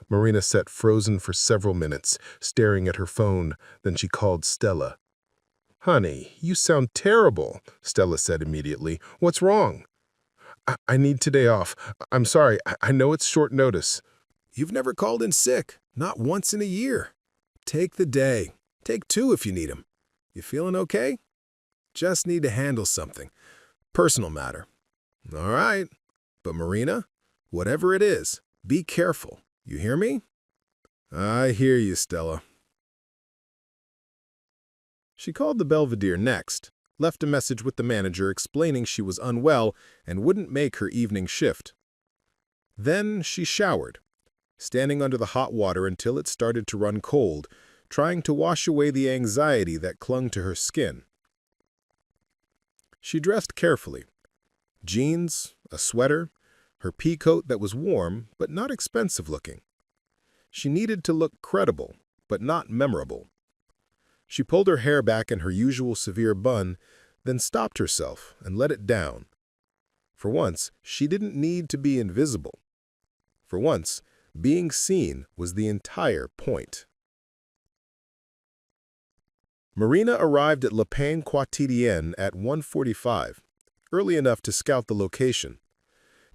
Marina sat frozen for several minutes, staring at her phone. Then she called Stella. "Honey, you sound terrible," Stella said immediately. "What's wrong?" I need today off. I'm sorry. I know it's short notice." You've never called in sick, not once in a year. Take the day. Take 2 if you need 'em. You feeling okay? Just need to handle something. Personal matter. All right. But Marina, whatever it is, be careful. You hear me? I hear you, Stella. She called the Belvedere next, left a message with the manager explaining she was unwell and wouldn't make her evening shift. Then she showered, standing under the hot water until it started to run cold, trying to wash away the anxiety that clung to her skin. She dressed carefully. Jeans, a sweater, her pea coat that was warm but not expensive looking. She needed to look credible, but not memorable. She pulled her hair back in her usual severe bun, then stopped herself and let it down. For once, she didn't need to be invisible. For once, being seen was the entire point. Marina arrived at Le Pain Quotidien at 1:45, early enough to scout the location.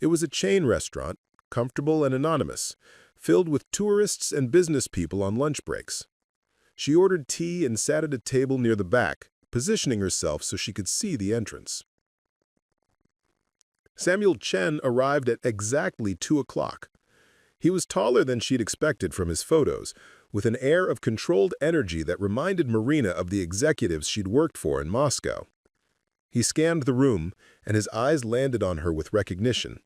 It was a chain restaurant, comfortable and anonymous, filled with tourists and business people on lunch breaks. She ordered tea and sat at a table near the back, positioning herself so she could see the entrance. Samuel Chen arrived at exactly 2 o'clock. He was taller than she'd expected from his photos, with an air of controlled energy that reminded Marina of the executives she'd worked for in Moscow. He scanned the room, and his eyes landed on her with recognition.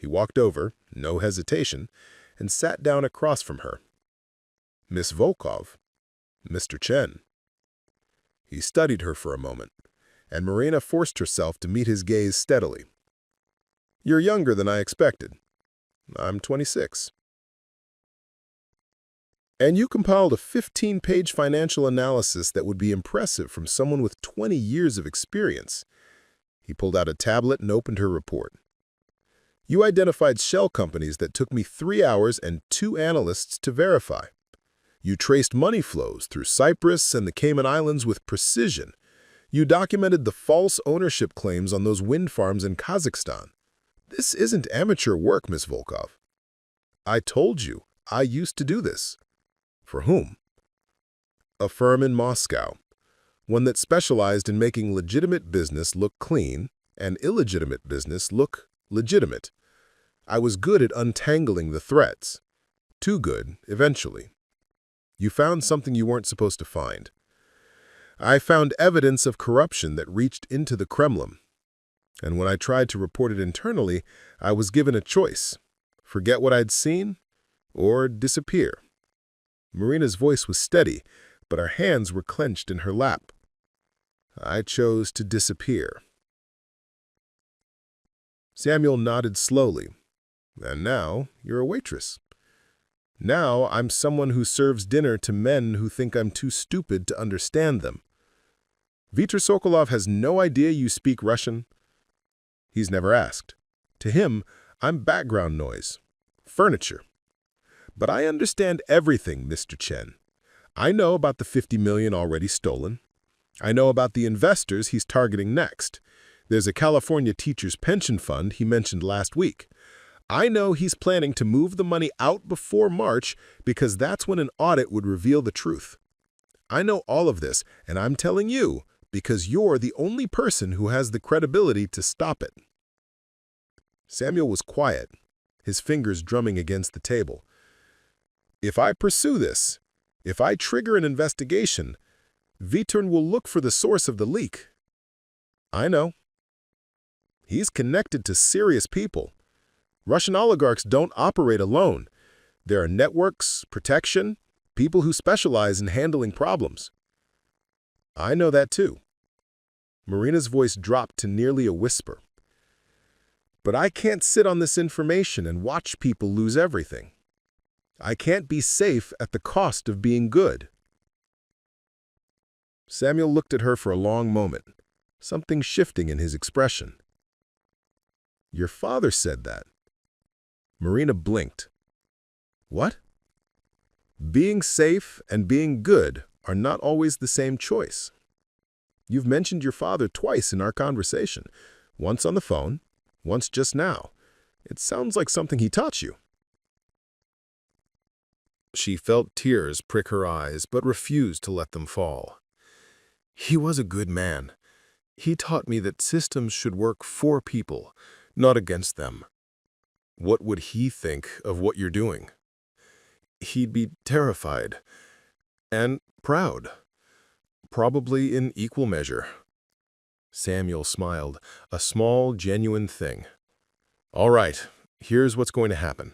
He walked over, no hesitation, and sat down across from her. Miss Volkov, Mr. Chen. He studied her for a moment, and Marina forced herself to meet his gaze steadily. You're younger than I expected. I'm 26. And you compiled a 15-page financial analysis that would be impressive from someone with 20 years of experience. He pulled out a tablet and opened her report. You identified shell companies that took me 3 hours and 2 analysts to verify. You traced money flows through Cyprus and the Cayman Islands with precision. You documented the false ownership claims on those wind farms in Kazakhstan. This isn't amateur work, Miss Volkov. I told you I used to do this. For whom? A firm in Moscow, one that specialized in making legitimate business look clean and illegitimate business look legitimate. I was good at untangling the threads. Too good, eventually. You found something you weren't supposed to find. I found evidence of corruption that reached into the Kremlin. And when I tried to report it internally, I was given a choice. Forget what I'd seen or disappear. Marina's voice was steady, but her hands were clenched in her lap. I chose to disappear. Samuel nodded slowly. And now you're a waitress. Now I'm someone who serves dinner to men who think I'm too stupid to understand them. Viktor Sokolov has no idea you speak Russian. He's never asked. To him, I'm background noise, furniture. But I understand everything, Mr. Chen. I know about the 50 million already stolen. I know about the investors he's targeting next. There's a California teachers' pension fund he mentioned last week. I know he's planning to move the money out before March because that's when an audit would reveal the truth. I know all of this, and I'm telling you because you're the only person who has the credibility to stop it. Samuel was quiet, his fingers drumming against the table. If I pursue this, if I trigger an investigation, Viktor will look for the source of the leak. I know. He's connected to serious people. Russian oligarchs don't operate alone. There are networks, protection, people who specialize in handling problems. I know that too. Marina's voice dropped to nearly a whisper. But I can't sit on this information and watch people lose everything. I can't be safe at the cost of being good. Samuel looked at her for a long moment, something shifting in his expression. Your father said that. Marina blinked. What? Being safe and being good are not always the same choice. You've mentioned your father twice in our conversation, once on the phone, once just now. It sounds like something he taught you. She felt tears prick her eyes, but refused to let them fall. He was a good man. He taught me that systems should work for people, not against them. What would he think of what you're doing? He'd be terrified and proud, probably in equal measure. Samuel smiled, a small, genuine thing. All right, here's what's going to happen.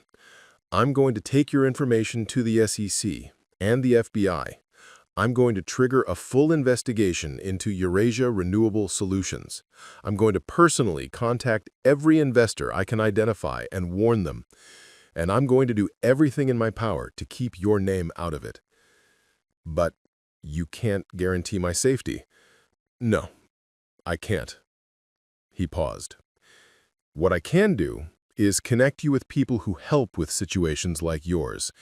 I'm going to take your information to the SEC and the FBI. I'm going to trigger a full investigation into Eurasia Renewable Solutions. I'm going to personally contact every investor I can identify and warn them. And I'm going to do everything in my power to keep your name out of it. But you can't guarantee my safety. No, I can't. He paused. What I can do is connect you with people who help with situations like yours.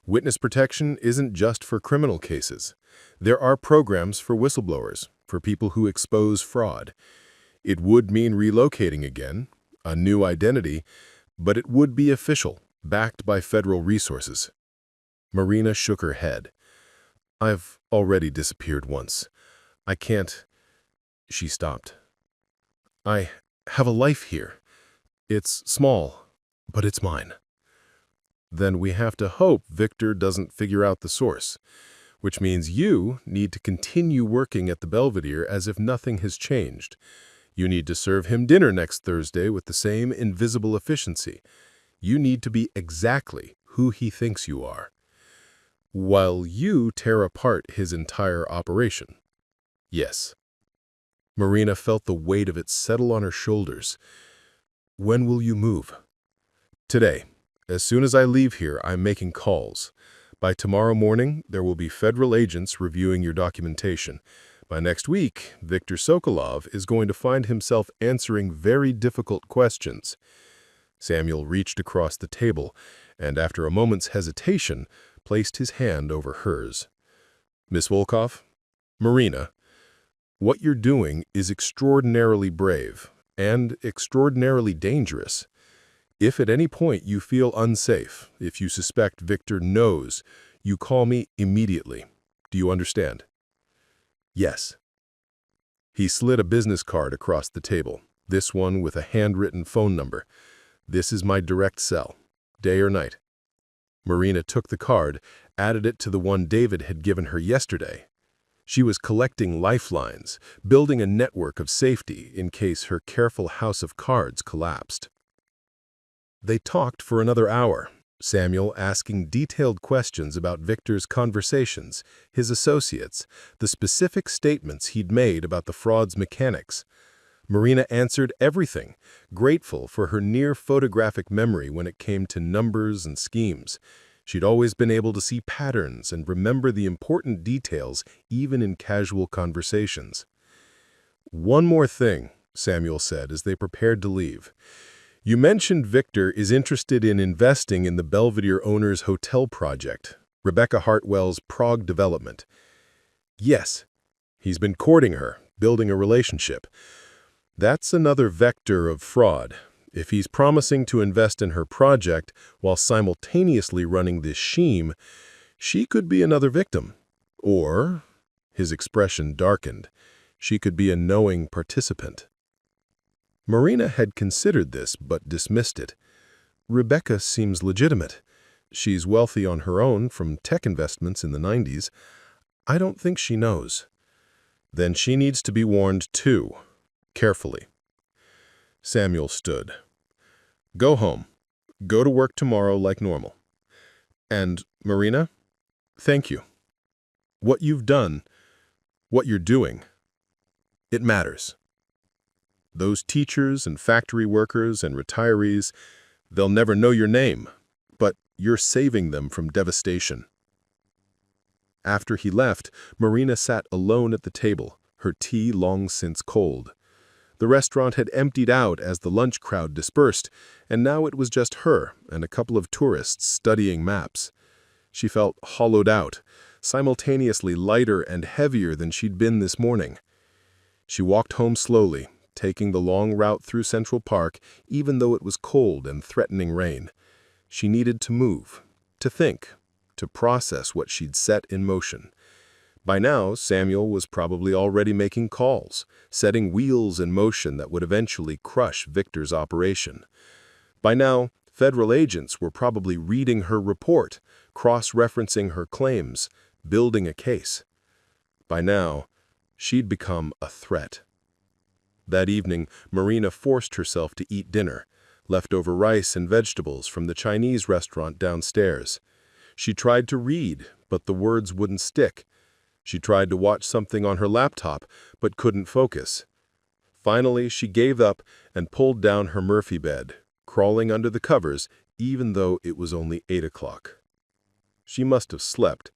Witness protection isn't just for criminal cases. There are programs for whistleblowers, for people who expose fraud. It would mean relocating again, a new identity, but it would be official, backed by federal resources. Marina shook her head. I've already disappeared once. I can't... She stopped. I have a life here. It's small, but it's mine. Then we have to hope Viktor doesn't figure out the source, which means you need to continue working at the Belvedere as if nothing has changed. You need to serve him dinner next Thursday with the same invisible efficiency. You need to be exactly who he thinks you are, while you tear apart his entire operation. Yes. Marina felt the weight of it settle on her shoulders. When will you move? Today. As soon as I leave here, I'm making calls. By tomorrow morning, there will be federal agents reviewing your documentation. By next week, Viktor Sokolov is going to find himself answering very difficult questions. Samuel reached across the table and, after a moment's hesitation, placed his hand over hers. Miss Volkov, Marina, what you're doing is extraordinarily brave and extraordinarily dangerous. If at any point you feel unsafe, if you suspect Viktor knows, you call me immediately. Do you understand? Yes. He slid a business card across the table, this one with a handwritten phone number. This is my direct cell, day or night. Marina took the card, added it to the one David had given her yesterday. She was collecting lifelines, building a network of safety in case her careful house of cards collapsed. They talked for another hour, Samuel asking detailed questions about Viktor's conversations, his associates, the specific statements he'd made about the fraud's mechanics. Marina answered everything, grateful for her near-photographic memory when it came to numbers and schemes. She'd always been able to see patterns and remember the important details even in casual conversations. One more thing, Samuel said as they prepared to leave. You mentioned Viktor is interested in investing in the Belvedere owner's hotel project, Rebecca Hartwell's Prague development. Yes, he's been courting her, building a relationship. That's another vector of fraud. If he's promising to invest in her project while simultaneously running this scheme, she could be another victim. Or, his expression darkened, she could be a knowing participant. Marina had considered this but dismissed it. Rebecca seems legitimate. She's wealthy on her own from tech investments in the 90s. I don't think she knows. Then she needs to be warned too, carefully. Samuel stood. Go home. Go to work tomorrow like normal. And, Marina, thank you. What you've done, what you're doing, it matters. Those teachers and factory workers and retirees, they'll never know your name, but you're saving them from devastation. After he left, Marina sat alone at the table, her tea long since cold. The restaurant had emptied out as the lunch crowd dispersed, and now it was just her and a couple of tourists studying maps. She felt hollowed out, simultaneously lighter and heavier than she'd been this morning. She walked home slowly, taking the long route through Central Park, even though it was cold and threatening rain. She needed to move, to think, to process what she'd set in motion. By now, Samuel was probably already making calls, setting wheels in motion that would eventually crush Viktor's operation. By now, federal agents were probably reading her report, cross-referencing her claims, building a case. By now, she'd become a threat. That evening, Marina forced herself to eat dinner, leftover rice and vegetables from the Chinese restaurant downstairs. She tried to read, but the words wouldn't stick. She tried to watch something on her laptop, but couldn't focus. Finally, she gave up and pulled down her Murphy bed, crawling under the covers, even though it was only 8 o'clock. She must have slept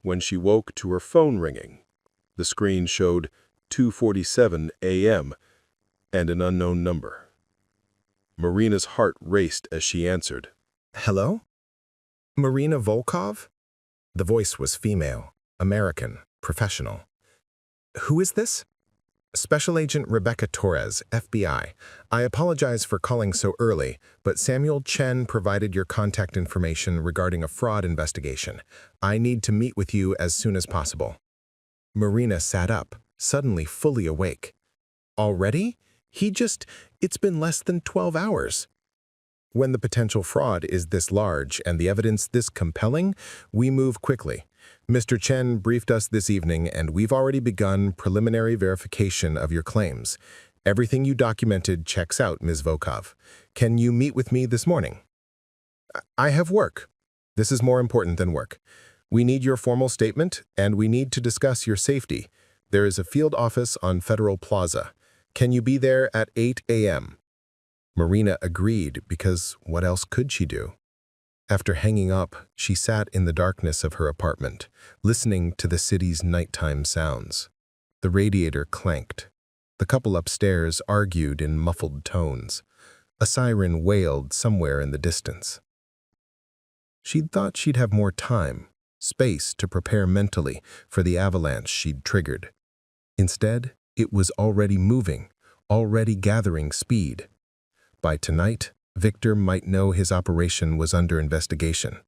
when she woke to her phone ringing. The screen showed 2:47 a.m. and an unknown number. Marina's heart raced as she answered. Hello? Marina Volkov? The voice was female, American, professional. Who is this? Special Agent Rebecca Torres, FBI. I apologize for calling so early, but Samuel Chen provided your contact information regarding a fraud investigation. I need to meet with you as soon as possible. Marina sat up, suddenly fully awake. Already? It's been less than 12 hours. When the potential fraud is this large and the evidence this compelling, we move quickly. Mr. Chen briefed us this evening, and we've already begun preliminary verification of your claims. Everything you documented checks out, Ms. Volkov. Can you meet with me this morning? I have work. This is more important than work. We need your formal statement, and we need to discuss your safety. There is a field office on Federal Plaza. Can you be there at 8 a.m.? Marina agreed because what else could she do? After hanging up, she sat in the darkness of her apartment, listening to the city's nighttime sounds. The radiator clanked. The couple upstairs argued in muffled tones. A siren wailed somewhere in the distance. She'd thought she'd have more time, space to prepare mentally for the avalanche she'd triggered. Instead, it was already moving, already gathering speed. By tonight, Viktor might know his operation was under investigation.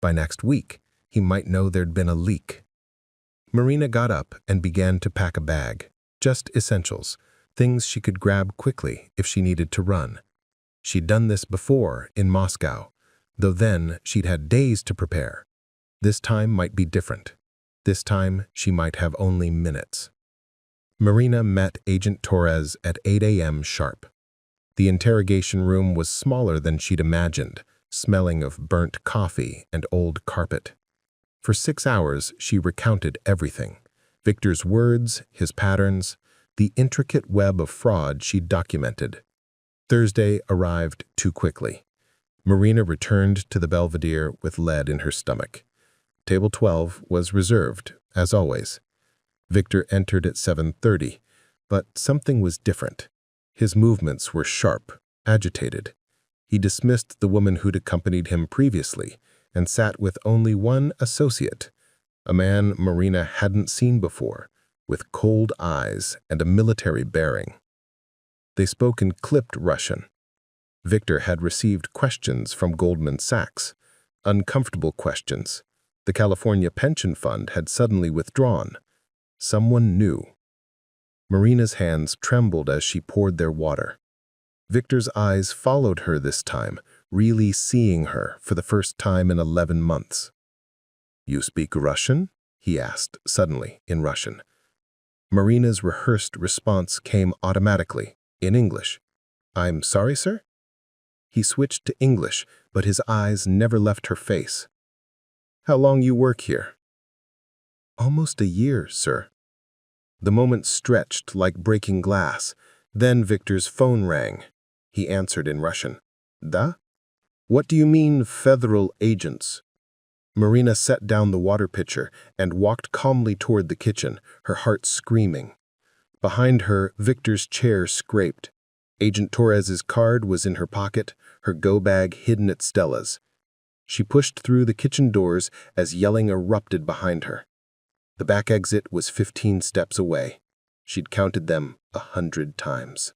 By next week, he might know there'd been a leak. Marina got up and began to pack a bag, just essentials, things she could grab quickly if she needed to run. She'd done this before in Moscow, though then she'd had days to prepare. This time might be different. This time she might have only minutes. Marina met Agent Torres at 8 a.m. sharp. The interrogation room was smaller than she'd imagined, smelling of burnt coffee and old carpet. For 6 hours, she recounted everything: Viktor's words, his patterns, the intricate web of fraud she'd documented. Thursday arrived too quickly. Marina returned to the Belvedere with lead in her stomach. Table 12 was reserved, as always. Viktor entered at 7:30, but something was different. His movements were sharp, agitated. He dismissed the woman who'd accompanied him previously and sat with only one associate, a man Marina hadn't seen before, with cold eyes and a military bearing. They spoke in clipped Russian. Viktor had received questions from Goldman Sachs, uncomfortable questions. The California pension fund had suddenly withdrawn. Someone knew. Marina's hands trembled as she poured their water. Viktor's eyes followed her this time, really seeing her for the first time in 11 months. "You speak Russian?" he asked suddenly in Russian. Marina's rehearsed response came automatically, in English. "I'm sorry, sir?" He switched to English, but his eyes never left her face. "How long you work here?" "Almost a year, sir." The moment stretched like breaking glass. Then Viktor's phone rang. He answered in Russian. "Da? What do you mean, federal agents?" Marina set down the water pitcher and walked calmly toward the kitchen, her heart screaming. Behind her, Viktor's chair scraped. Agent Torres's card was in her pocket, her go-bag hidden at Stella's. She pushed through the kitchen doors as yelling erupted behind her. The back exit was 15 steps away. She'd counted them 100 times.